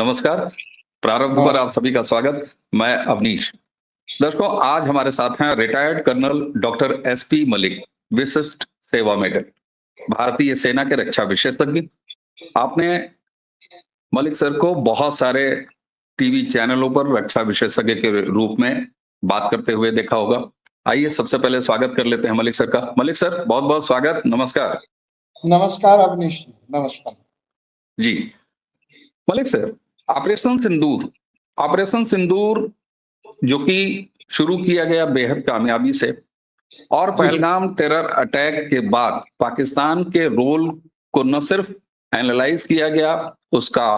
नमस्कार। प्रारंभ पर आप नमस्कार। सभी का स्वागत। मैं अवनीश। दर्शकों, आज हमारे साथ हैं retired colonel doctor SP Malik, Vishisht Seva medal, भारतीय सेना के रक्षा विशेषज्ञ। आपने मलिक सर को बहुत सारे टीवी चैनलों पर रक्षा विशेषज्ञ के रूप में बात करते हुए देखा होगा। आइए सबसे पहले स्वागत कर लेते हैं मलिक सर का। मलिक सर, बहुत बहुत स्वागत, नमस्कार। नमस्कार अवनीश जी, नमस्कार। जी मलिक सर, ऑपरेशन सिंदूर, ऑपरेशन सिंदूर जो कि शुरू किया गया बेहद कामयाबी से, और जी, पहलगाम टेरर अटैक के बाद पाकिस्तान के रोल को न सिर्फ एनालाइज किया गया, उसका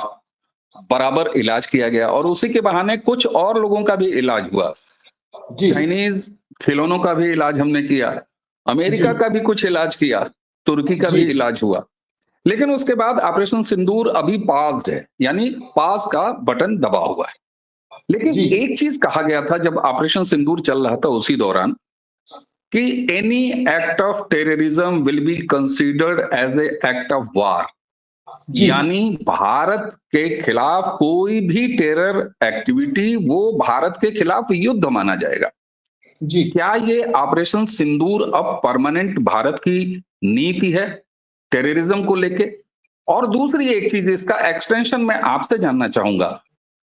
बराबर इलाज किया गया, और उसी के बहाने कुछ और लोगों का भी इलाज हुआ। जी, चाइनीज खिलौनों का भी इलाज हमने किया, जी, अमेरिका का भी कुछ इलाज किया, तुर्की का जी, भी इलाज हुआ। लेकिन उसके बाद ऑपरेशन सिंदूर अभी पास्ड है, यानी पास का बटन दबा हुआ है। लेकिन जी, एक चीज कहा गया था जब ऑपरेशन सिंदूर चल रहा था उसी दौरान, कि any act of terrorism will be considered as a act of war, जी, यानी भारत के खिलाफ कोई भी टेरर एक्टिविटी वो भारत के खिलाफ युद्ध माना जाएगा। जी। क्या ये ऑपरेशन सिंदूर अब परमानेंट भारत की नीति है टेररिज्म को लेके? और दूसरी एक चीज, इसका एक्सटेंशन मैं आपसे जानना चाहूंगा,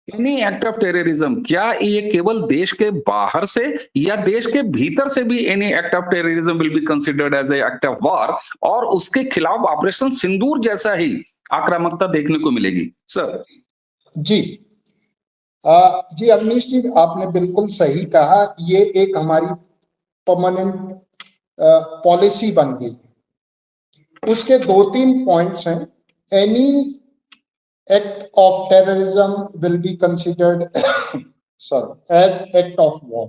एनी एक्ट ऑफ टेररिज्म क्या ये केवल देश के बाहर से या देश के भीतर से भी any act of terrorism will be considered as a act of war, और उसके खिलाफ ऑपरेशन सिंदूर जैसा ही आक्रामकता देखने को मिलेगी सर? जी, जी अवनीश जी, आपने बिल्कुल सही कहा। ये एक हमारी परमानेंट पॉलिसी बन गई। उसके 2-3 पॉइंट्स हैं। Any act of terrorism will be considered sorry as act of war.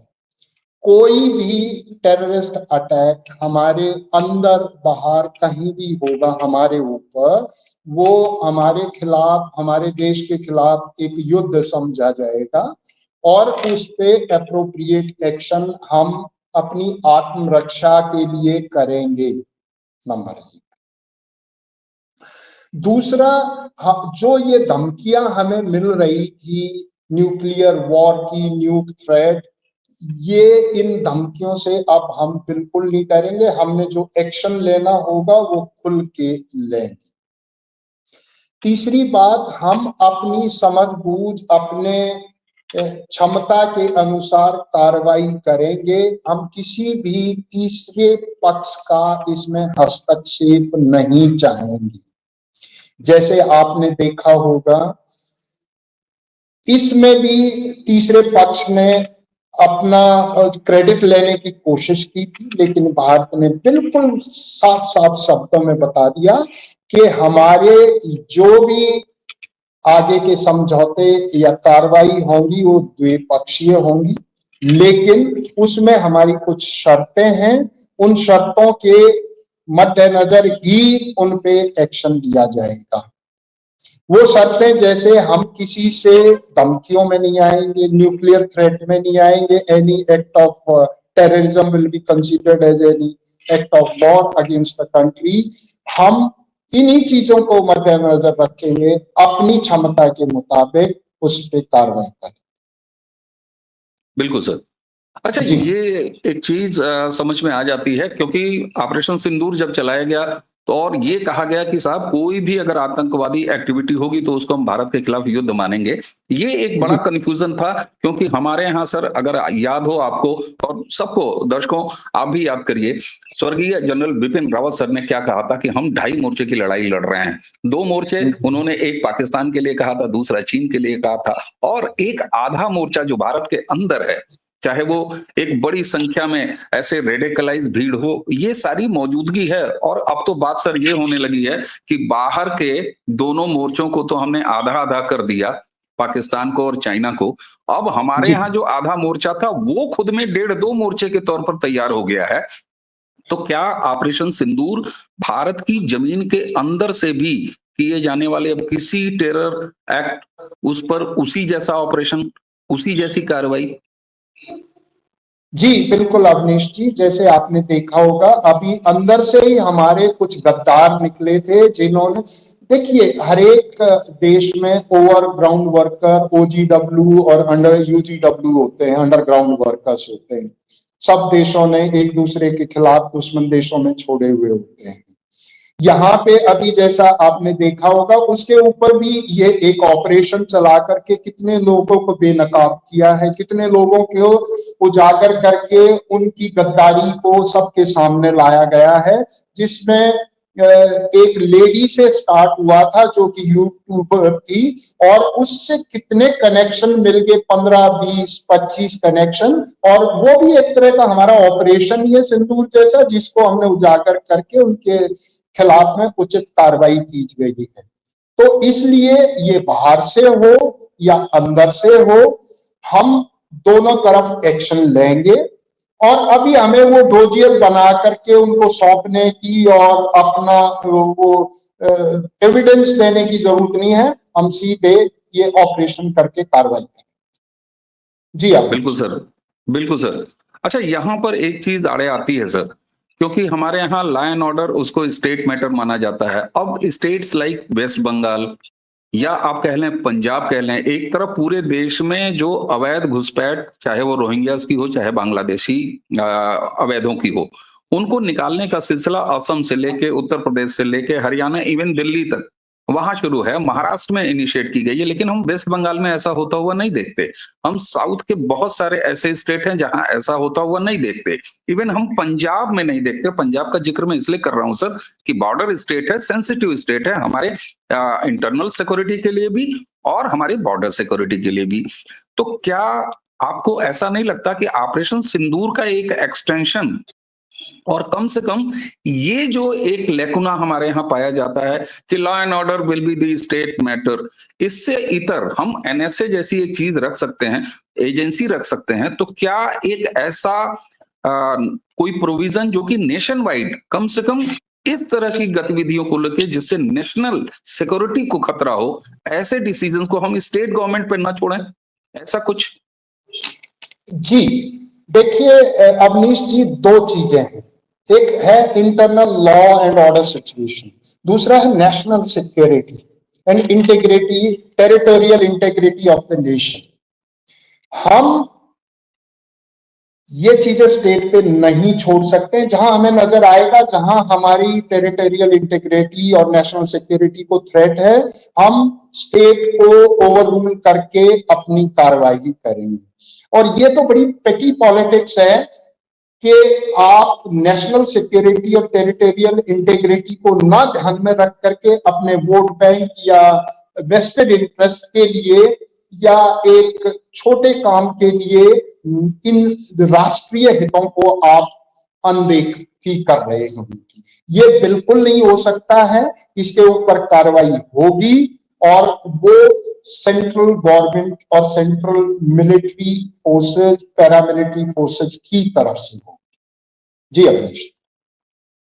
कोई भी टेररिस्ट अटैक हमारे अंदर बाहर कहीं भी होगा हमारे ऊपर, वो हमारे खिलाफ, हमारे देश के खिलाफ एक युद्ध समझा जाएगा और उस पे एप्रोप्रिएट एक्शन हम अपनी आत्मरक्षा के लिए करेंगे। नंबर 1। दूसरा, जो ये धमकियां हमें मिल रही थी न्यूक्लियर वॉर की, न्यूक थ्रेट, ये इन धमकियों से अब हम बिल्कुल नहीं करेंगे। हमने जो एक्शन लेना होगा वो खुल के लेंगे। तीसरी बात, हम अपनी समझबूझ, अपने क्षमता के अनुसार कार्रवाई करेंगे। हम किसी भी तीसरे पक्ष का इसमें हस्तक्षेप नहीं चाहेंगे। जैसे आपने देखा होगा, इसमें भी तीसरे पक्ष ने अपना क्रेडिट लेने की कोशिश की थी, लेकिन भारत ने बिल्कुल साफ साफ शब्दों में बता दिया कि हमारे जो भी आगे के समझौते या कार्रवाई होंगी वो द्विपक्षीय होंगी, लेकिन उसमें हमारी कुछ शर्तें हैं। उन शर्तों के मद्देनजर ही उन पे एक्शन लिया जाएगा। वो शर्तें, जैसे हम किसी से धमकियों में नहीं आएंगे, न्यूक्लियर थ्रेट में नहीं आएंगे, any act of terrorism will be considered as any act of war against the country. हम इन्हीं चीजों को मद्देनजर रखेंगे, अपनी क्षमता के मुताबिक उस पर कार्रवाई करें। बिल्कुल सर। अच्छा, जी, ये एक चीज समझ में आ जाती है, क्योंकि ऑपरेशन सिंदूर जब चलाया गया तो और ये कहा गया कि साहब कोई भी अगर आतंकवादी एक्टिविटी होगी तो उसको हम भारत के खिलाफ युद्ध मानेंगे। ये एक बड़ा जी, कंफ्यूजन था, क्योंकि हमारे यहाँ सर, अगर याद हो आपको और सबको, दर्शकों आप भी याद करिए, स्वर्गीय जनरल बिपिन रावत सर ने क्या कहा था कि हम 2.5 मोर्चे की लड़ाई लड़ रहे हैं। 2 मोर्चे उन्होंने, एक पाकिस्तान के लिए कहा था, दूसरा चीन के लिए कहा था, और एक आधा मोर्चा जो भारत के अंदर है, चाहे वो एक बड़ी संख्या में ऐसे रेडिकलाइज भीड़ हो, ये सारी मौजूदगी है। और अब तो बात सर ये होने लगी है कि बाहर के दोनों मोर्चों को तो हमने आधा आधा कर दिया, पाकिस्तान को और चाइना को। अब हमारे जी, यहाँ जो आधा मोर्चा था वो खुद में 1.5-2 मोर्चे के तौर पर तैयार हो गया है। तो क्या ऑपरेशन सिंदूर भारत की जमीन के अंदर से भी किए जाने वाले अब किसी टेरर एक्ट, उस पर उसी जैसा ऑपरेशन, उसी जैसी कार्रवाई? जी बिल्कुल अवनीश जी, जैसे आपने देखा होगा अभी अंदर से ही हमारे कुछ गद्दार निकले थे जिन्होंने, देखिए हर एक देश में ओवरग्राउंड वर्कर ओजीडब्ल्यू और अंडर यूजीडब्ल्यू होते हैं, अंडरग्राउंड वर्कर्स होते हैं। सब देशों ने एक दूसरे के खिलाफ दुश्मन देशों में छोड़े हुए होते हैं। यहाँ पे अभी जैसा आपने देखा होगा उसके ऊपर भी ये एक ऑपरेशन चला करके कितने लोगों को बेनकाब किया है, कितने लोगों को उजागर करके उनकी गद्दारी को सबके सामने लाया गया है, जिसमें एक लेडी से स्टार्ट हुआ था जो कि यूट्यूबर थी, और उससे कितने कनेक्शन मिल गए, 15 20 25 कनेक्शन, और वो भी एक तरह का हमारा ऑपरेशन ही है सिंदूर जैसा, जिसको हमने उजागर करके उनके खिलाफ में उचित कार्रवाई की गई है। तो इसलिए ये बाहर से हो या अंदर से हो, हम दोनों तरफ एक्शन लेंगे, और अभी हमें वो डोजियर बना करके उनको सौंपने की और अपना वो एविडेंस देने की जरूरत नहीं है, हम सीधे ये ऑपरेशन करके कार्रवाई करें। जी आप। बिल्कुल सर, बिल्कुल सर। अच्छा, यहाँ पर एक चीज आड़े आती है सर, क्योंकि हमारे यहाँ लॉ एंड ऑर्डर उसको स्टेट मैटर माना जाता है। अब स्टेट्स लाइक वेस्ट बंगाल या आप कह लें पंजाब कह लें, एक तरफ पूरे देश में जो अवैध घुसपैठ, चाहे वो रोहिंग्यास की हो चाहे बांग्लादेशी अवैधों की हो, उनको निकालने का सिलसिला असम से लेके उत्तर प्रदेश से लेके हरियाणा इवन दिल्ली तक वहां शुरू है, महाराष्ट्र में इनिशिएट की गई है। लेकिन हम वेस्ट बंगाल में ऐसा होता हुआ नहीं देखते। हम साउथ के बहुत सारे ऐसे स्टेट हैं जहां ऐसा होता हुआ नहीं देखते। इवन हम पंजाब में नहीं देखते। पंजाब का जिक्र मैं इसलिए कर रहा हूं सर कि बॉर्डर स्टेट है, सेंसिटिव स्टेट है हमारे इंटरनल सिक्योरिटी के लिए भी और हमारे बॉर्डर सिक्योरिटी के लिए भी। तो क्या आपको ऐसा नहीं लगता कि ऑपरेशन सिंदूर का एक एक्सटेंशन और कम से कम ये जो एक लेकुना हमारे यहाँ पाया जाता है कि law and order will be the state matter, इससे इतर हम एनएसए जैसी एक चीज रख सकते हैं, एजेंसी रख सकते हैं, तो क्या एक ऐसा कोई प्रोविजन जो कि नेशन वाइड कम से कम इस तरह की गतिविधियों को लेके जिससे नेशनल सिक्योरिटी को खतरा हो, ऐसे डिसीजंस को हम स्टेट गवर्नमेंट पे ना छोड़ें, ऐसा कुछ? जी देखिए अवनीश जी, दो चीजें हैं। एक है internal law and order situation, दूसरा है national security and integrity, territorial integrity of the nation. हम ये चीजें स्टेट पे नहीं छोड़ सकते। जहां हमें नजर आएगा जहां हमारी टेरिटोरियल इंटीग्रिटी और नेशनल सिक्योरिटी को थ्रेट है, हम स्टेट को ओवररूल करके अपनी कार्रवाई करेंगे। और ये तो बड़ी पेटी पॉलिटिक्स है कि आप नेशनल सिक्योरिटी और टेरिटोरियल इंटीग्रिटी को ना ध्यान में रख करके अपने वोट बैंक या वेस्टेड इंटरेस्ट के लिए या एक छोटे काम के लिए इन राष्ट्रीय हितों को आप अनदेखी कर रहे हैं। ये बिल्कुल नहीं हो सकता है, इसके ऊपर कार्रवाई होगी, और वो सेंट्रल गवर्नमेंट और central military forces, paramilitary forces की तरफ से होगी। जी अवनीश।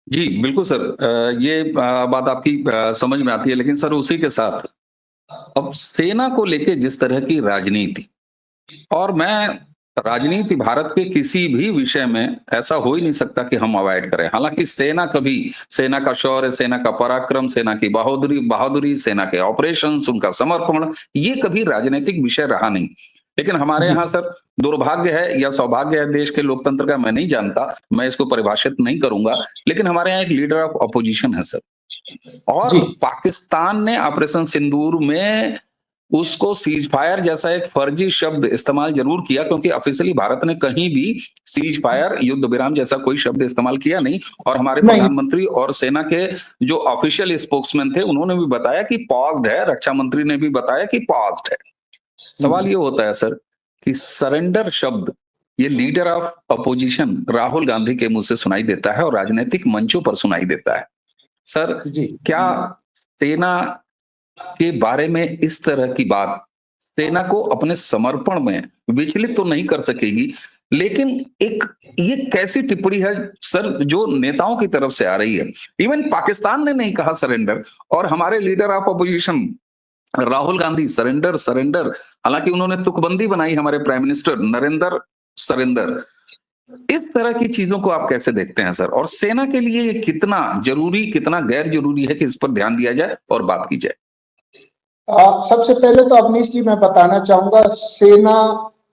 जी बिल्कुल सर, ये बात आपकी समझ में आती है। लेकिन सर उसी के साथ अब सेना को लेके जिस तरह की राजनीति, और मैं राजनीति भारत के किसी भी विषय में ऐसा हो ही नहीं सकता कि हम अवॉइड करें। हालांकि सेना कभी, सेना का शौर्य, सेना का पराक्रम, सेना की बहादुरी, सेना के ऑपरेशंस, उनका समर्पण, ये कभी राजनीतिक विषय रहा नहीं। लेकिन हमारे जी यहाँ सर दुर्भाग्य है या सौभाग्य है देश के लोकतंत्र का, मैं नहीं जानता, मैं इसको परिभाषित नहीं करूंगा, लेकिन हमारे यहाँ एक लीडर ऑफ अपोजिशन है सर। और जी पाकिस्तान ने ऑपरेशन सिंदूर में उसको सीज फायर जैसा एक फर्जी शब्द इस्तेमाल जरूर किया, क्योंकि ऑफिशियली भारत ने कहीं भी सीज फायर, युद्ध विराम जैसा कोई शब्द इस्तेमाल किया नहीं। और हमारे नहीं। प्रधानमंत्री और सेना के जो ऑफिशियल स्पोक्समैन थे उन्होंने भी बताया कि पॉज्ड है, रक्षा मंत्री ने भी बताया कि पॉज्ड है। सवाल ये होता है सर कि सरेंडर शब्द ये leader of opposition Rahul Gandhi के मुंह से सुनाई देता है और राजनीतिक मंचों पर सुनाई देता है। सर जी क्या सेना के बारे में इस तरह की बात सेना को अपने समर्पण में विचलित तो नहीं कर सकेगी, लेकिन एक ये कैसी टिप्पणी है सर जो नेताओं की तरफ से आ रही है? इवन पाकिस्तान ने नहीं कहा सरेंडर, और हमारे leader of opposition Rahul Gandhi surrender surrender, हालांकि उन्होंने तुकबंदी बनाई, हमारे प्राइम मिनिस्टर नरेंद्र सरेंडर। इस तरह की चीजों को आप कैसे देखते हैं सर? और सेना के लिए ये कितना जरूरी, कितना गैर जरूरी है कि इस पर ध्यान दिया जाए और बात की जाए? सबसे पहले तो अवनीश जी मैं बताना चाहूंगा, सेना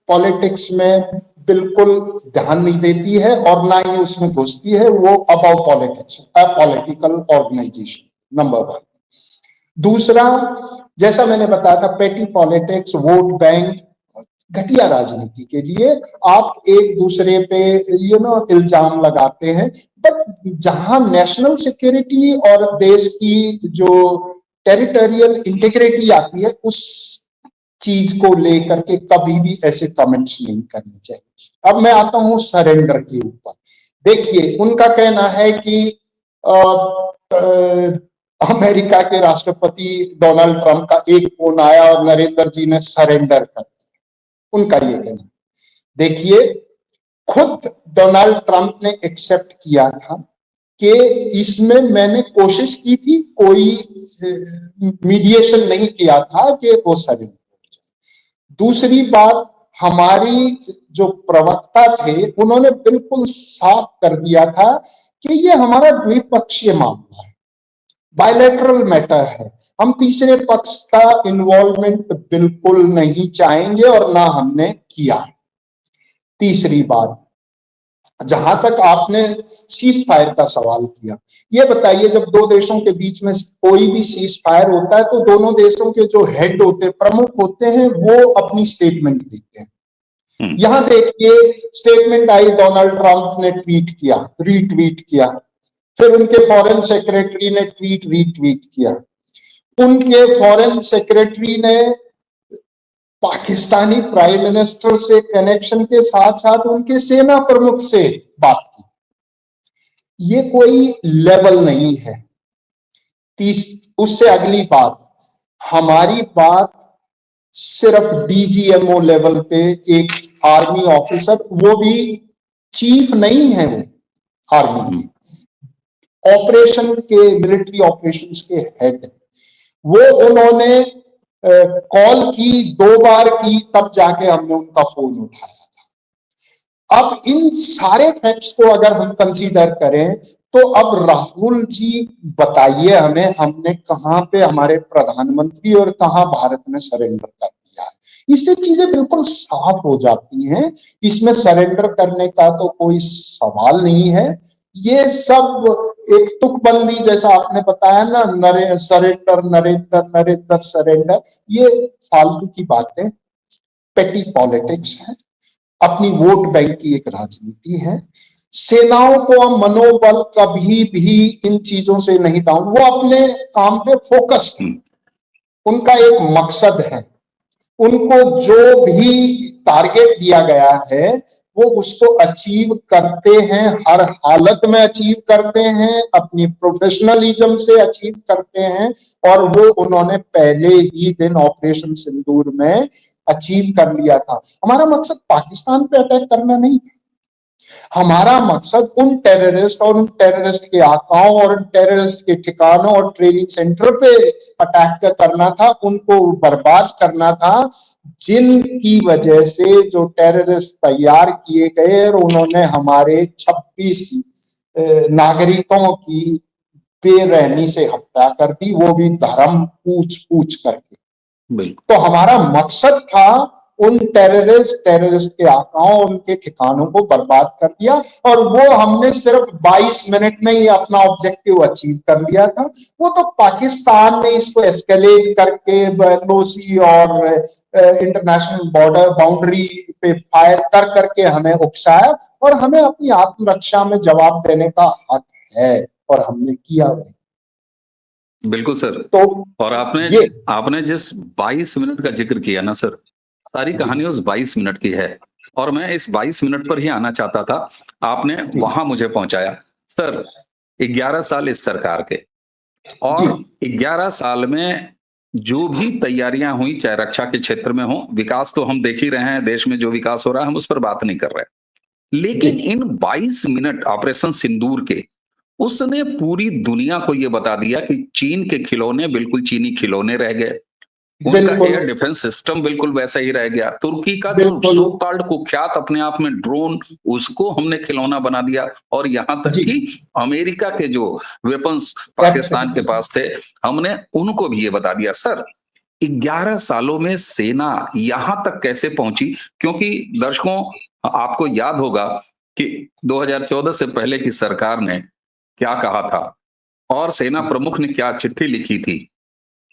पॉलिटिक्स में बिल्कुल ध्यान नहीं देती है और ना ही उसमें घुसती है। वो above politics, apolitical organization, number one. दूसरा, जैसा मैंने बताया था, पेटी पॉलिटिक्स, वोट बैंक, घटिया राजनीति के लिए आप एक दूसरे पे इल्जाम लगाते हैं। बट जहां नेशनल सिक्योरिटी और देश की जो टेरिटोरियल इंटीग्रिटी आती है, उस चीज को लेकर के कभी भी ऐसे कमेंट्स नहीं करने चाहिए। अब मैं आता हूं सरेंडर के ऊपर। देखिए, उनका कहना है कि आ, अमेरिका के राष्ट्रपति डोनाल्ड ट्रंप का एक फोन आया और नरेंद्र जी ने सरेंडर कर दिया, उनका ये कहना। देखिए, खुद डोनाल्ड ट्रंप ने एक्सेप्ट किया था कि इसमें मैंने कोशिश की थी, कोई मीडिएशन नहीं किया था कि वो सरेंडर। दूसरी बात, हमारी जो प्रवक्ता थे उन्होंने बिल्कुल साफ कर दिया था कि ये हमारा द्विपक्षीय मामला है, बायलैटरल मैटर है, हम तीसरे पक्ष का इन्वॉल्वमेंट बिल्कुल नहीं चाहेंगे और ना हमने किया। तीसरी बात, जहां तक आपने सीज फायर का सवाल किया, ये बताइए, जब दो देशों के बीच में कोई भी सीज फायर होता है तो दोनों देशों के जो हेड होते हैं, प्रमुख होते हैं, वो अपनी स्टेटमेंट देते हैं। यहां देखिए, स्टेटमेंट आई, डोनाल्ड ट्रंप ने ट्वीट किया, रीट्वीट किया, फिर उनके फॉरेन सेक्रेटरी ने ट्वीट रीट्वीट किया, उनके फॉरेन सेक्रेटरी ने पाकिस्तानी प्राइम मिनिस्टर से कनेक्शन के साथ साथ उनके सेना प्रमुख से बात की। ये कोई लेवल नहीं है। उससे अगली बात, हमारी बात सिर्फ डीजीएमओ लेवल पे, एक आर्मी ऑफिसर, वो भी चीफ नहीं है, वो आर्मी के ऑपरेशन के, मिलिट्री ऑपरेशंस के हेड, वो उन्होंने कॉल की, 2 बार की, तब जाके हमने उनका फोन उठाया था। अब इन सारे फैक्ट्स को अगर हम कंसीडर करें तो अब राहुल जी बताइए हमें, हमने कहां पे हमारे प्रधानमंत्री और कहां भारत ने सरेंडर कर दिया है? इससे चीजें बिल्कुल साफ हो जाती हैं। इसमें सरेंडर करने का तो कोई सवाल नहीं है। ये सब एक तुकबंदी, जैसा आपने बताया ना, सरेंडर नरेंद्र, नरेंद्र सरेंडर, ये फालतू की बातें, पेटी पॉलिटिक्स है, अपनी वोट बैंक की एक राजनीति है। सेनाओं को मनोबल कभी भी इन चीजों से नहीं डाउन, वो अपने काम पे फोकस है, उनका एक मकसद है, उनको जो भी टारगेट दिया गया है वो उसको अचीव करते हैं, हर हालत में अचीव करते हैं, अपनी प्रोफेशनलिज्म से अचीव करते हैं, और वो उन्होंने पहले ही दिन ऑपरेशन सिंदूर में अचीव कर लिया था। हमारा मकसद पाकिस्तान पे अटैक करना नहीं था, हमारा मकसद उन टेररिस्ट और उन टेररिस्ट के आकाओं और उन टेररिस्ट के ठिकानों और ट्रेनिंग सेंटर पे अटैक करना था, उनको बर्बाद करना था, जिनकी वजह से जो टेररिस्ट तैयार किए गए और उन्होंने हमारे 26 नागरिकों की बेरहमी से हत्या कर दी, वो भी धर्म पूछ पूछ करके। तो हमारा मकसद था उन टेररिस्ट के आकाओं, उनके ठिकानों को बर्बाद कर दिया, और वो हमने सिर्फ 22 मिनट में ही अपना ऑब्जेक्टिव अचीव कर लिया था। वो तो पाकिस्तान ने इसको एस्केलेट करके एलओसी और इंटरनेशनल बॉर्डर बाउंड्री पे फायर कर करके हमें उकसाया, और हमें अपनी आत्मरक्षा में जवाब देने का हक है, और हमने किया वही। बिल्कुल सर। तो और आपने जिस 22 मिनट का जिक्र किया ना सर, सारी कहानी उस 22 मिनट की है, और मैं इस 22 मिनट पर ही आना चाहता था, आपने वहां मुझे पहुंचाया। सर, 11 साल इस सरकार के, और 11 साल में जो भी तैयारियां हुई, चाहे रक्षा के क्षेत्र में हो, विकास तो हम देख ही रहे हैं, देश में जो विकास हो रहा है हम उस पर बात नहीं कर रहे, लेकिन इन 22 मिनट ऑपरेशन सिंदूर के, उसने पूरी दुनिया को यह बता दिया कि चीन के खिलौने बिल्कुल चीनी खिलौने रह गए, उनका बिल्कुल एयर डिफेंस सिस्टम बिल्कुल वैसा ही रह गया। तुर्की का जो बिल्कुल सो कॉल्ड कुख्यात अपने आप में ड्रोन, उसको हमने खिलौना बना दिया, और यहाँ तक जी। कि अमेरिका के जो वेपन्स पाकिस्तान के वेपन्स पास थे, हमने उनको भी ये बता दिया। सर, 11 सालों में सेना यहां तक कैसे पहुंची? क्योंकि दर्शकों, आपको याद होगा कि 2014 से पहले की सरकार ने क्या कहा था, और सेना प्रमुख ने क्या चिट्ठी लिखी थी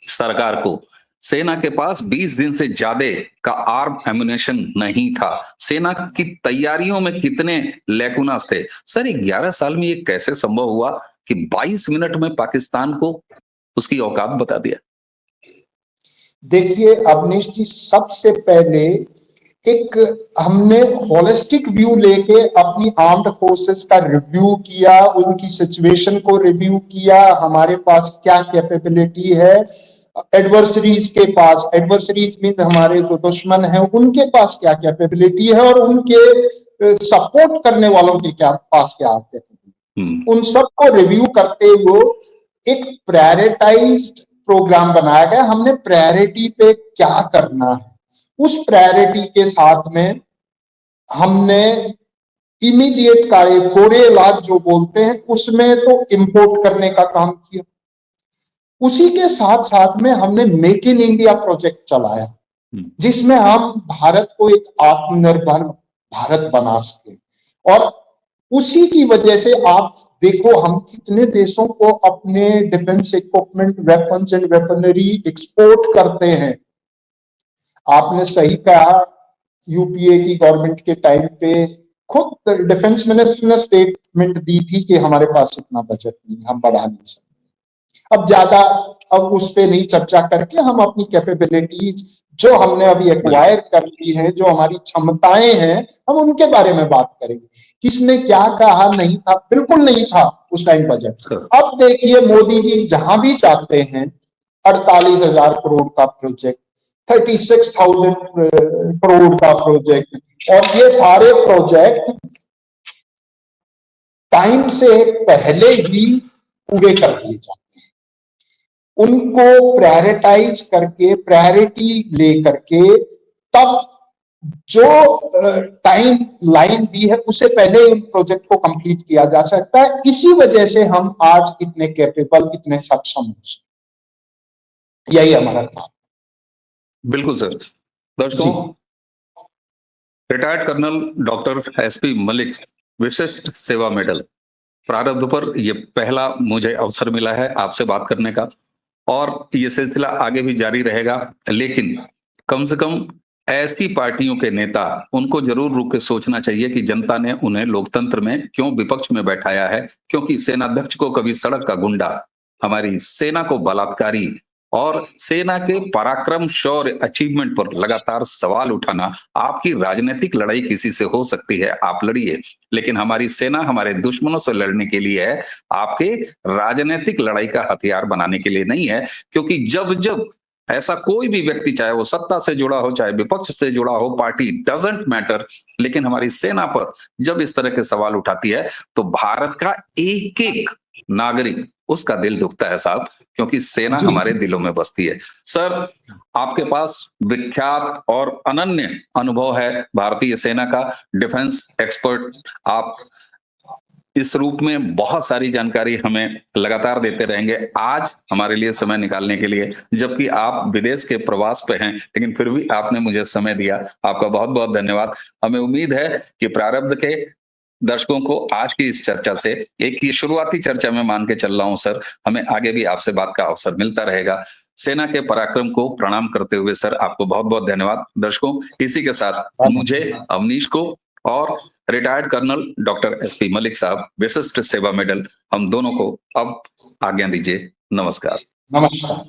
सरकार को। सेना के पास 20 दिन से ज्यादा का आर्म एम्युनिशन नहीं था। सेना की तैयारियों में कितने लैकुनास थे। सर, 11 साल में ये कैसे संभव हुआ कि 22 मिनट में पाकिस्तान को उसकी औकात बता दिया? देखिए अवनीश जी, सबसे पहले एक हमने होलिस्टिक व्यू लेके अपनी आर्म्ड फोर्सेस का रिव्यू किया, उनकी सिचुएशन को रिव्यू किया, हमारे पास क्या कैपेबिलिटी है, एडवर्सरीज के पास, एडवर्सरीज मीन हमारे जो दुश्मन है उनके पास क्या कैपेबिलिटी है, और उनके सपोर्ट करने वालों के क्या पास क्या कैपेबिलिटी, उन सबको रिव्यू करते हुए एक प्रायोरिटाइज्ड प्रोग्राम बनाया गया। हमने प्रायोरिटी पे क्या करना है, उस प्रायोरिटी के साथ में हमने इमीडिएट कार्य, फोरे इलाज जो बोलते हैं, उसमें तो इंपोर्ट करने का काम किया। उसी के साथ साथ में हमने मेक इन इंडिया प्रोजेक्ट चलाया, जिसमें हम भारत को एक आत्मनिर्भर भारत बना सके। और उसी की वजह से आप देखो, हम कितने देशों को अपने defence equipment, weapons and weaponry export करते हैं। आपने सही कहा, यूपीए की गवर्नमेंट के टाइम पे खुद डिफेंस मिनिस्टर ने स्टेटमेंट दी थी कि हमारे पास इतना बजट नहीं, हम बढ़ा नहीं सकते। अब ज्यादा अब उस पे नहीं चर्चा करके हम अपनी कैपेबिलिटीज जो हमने अभी एक्वायर कर ली है, जो हमारी क्षमताएं हैं, हम उनके बारे में बात करेंगे। किसने क्या कहा, नहीं था, बिल्कुल नहीं था उस टाइम बजट। अब देखिए मोदी जी जहां भी जाते हैं, 48,000 करोड़ का प्रोजेक्ट, 36,000 करोड़ का प्रोजेक्ट, और ये सारे प्रोजेक्ट टाइम से पहले ही पूरे कर दिए जाते हैं। उनको प्रायोरिटाइज करके, प्रायोरिटी लेकर के, तब जो टाइम लाइन दी है उससे पहले इन प्रोजेक्ट को कंप्लीट किया जा सकता है। इसी वजह से हम आज इतने कैपेबल, इतने सक्षम हो सकते, यही हमारा काम। बिल्कुल सर। दर्शकों, retired colonel doctor SP Malik Vishisht Seva medal प्रारब्ध पर ये पहला मुझे अवसर मिला है आपसे बात करने का, और ये सिलसिला आगे भी जारी रहेगा। लेकिन कम से कम ऐसी पार्टियों के नेता, उनको जरूर रुक के सोचना चाहिए कि जनता ने उन्हें लोकतंत्र में क्यों विपक्ष में बैठाया है। क्योंकि सेनाध्यक्ष को कभी सड़क का गुंडा, हमारी सेना को बलात्कारी, और सेना के पराक्रम, शौर्य, अचीवमेंट पर लगातार सवाल उठाना। आपकी राजनीतिक लड़ाई किसी से हो सकती है, आप लड़िए, लेकिन हमारी सेना हमारे दुश्मनों से लड़ने के लिए है, आपके राजनीतिक लड़ाई का हथियार बनाने के लिए नहीं है। क्योंकि जब जब ऐसा कोई भी व्यक्ति, चाहे वो सत्ता से जुड़ा हो, चाहे विपक्ष से जुड़ा हो, पार्टी डजंट मैटर, लेकिन हमारी सेना पर जब इस तरह के सवाल उठाती है, तो भारत का एक एक नागरिक, उसका दिल दुखता है साहब, क्योंकि सेना हमारे दिलों में बसती है। सर, आपके पास विख्यात और अनन्य अनुभव है भारतीय सेना का, डिफेंस एक्सपर्ट आप इस रूप में बहुत सारी जानकारी हमें लगातार देते रहेंगे। आज हमारे लिए समय निकालने के लिए, जबकि आप विदेश के प्रवास पे हैं, लेकिन फिर भी आपने मुझे समय दिया, आपका बहुत बहुत धन्यवाद। हमें उम्मीद है कि प्रारब्ध के दर्शकों को आज की इस चर्चा से, एक ये शुरुआती चर्चा में मान के चल रहा हूं सर, हमें आगे भी आपसे बात का अवसर मिलता रहेगा। सेना के पराक्रम को प्रणाम करते हुए सर, आपको बहुत बहुत धन्यवाद। दर्शकों, इसी के साथ मुझे, अवनीश को और retired colonel doctor SP Malik साहब विशिष्ट सेवा मेडल, हम दोनों को अब आज्ञा दीजिए। नमस्कार। नमस्कार।